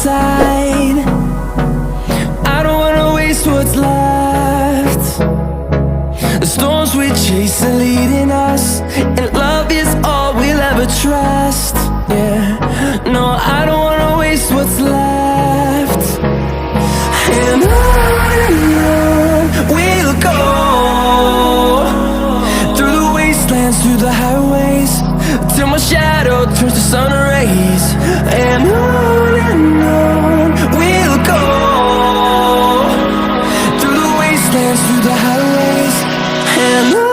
inside. I don't wanna waste what's left. The storms we chase are leading us, and love is all we'll ever trust. Yeah, no, I don't wanna waste what's left. And on we'll go, through the wastelands, through the highways, till my shadow turns to sun rays. And on we'll go, through the wastelands, through the highways, and on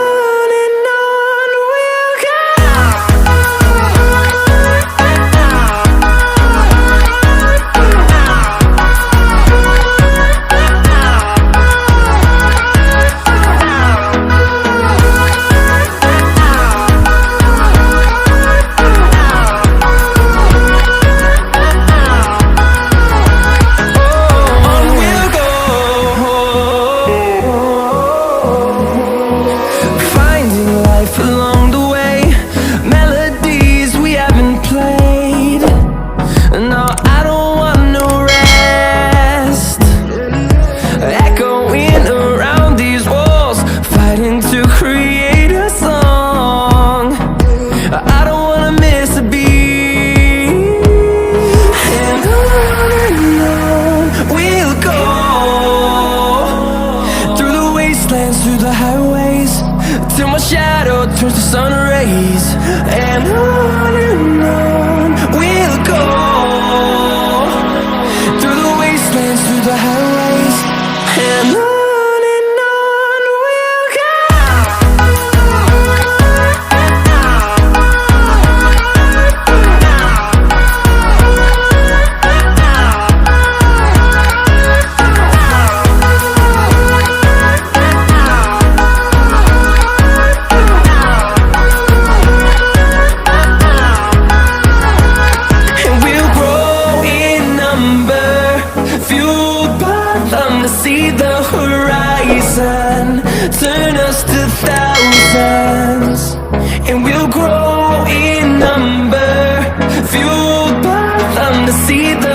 we'll go. Through the highways, till my shadow turns to sun rays. And on we'll go, through the wastelands, through the highways, and on we'll go. See the horizon, turn us to thousands, and we'll grow in number, fueled by them to see the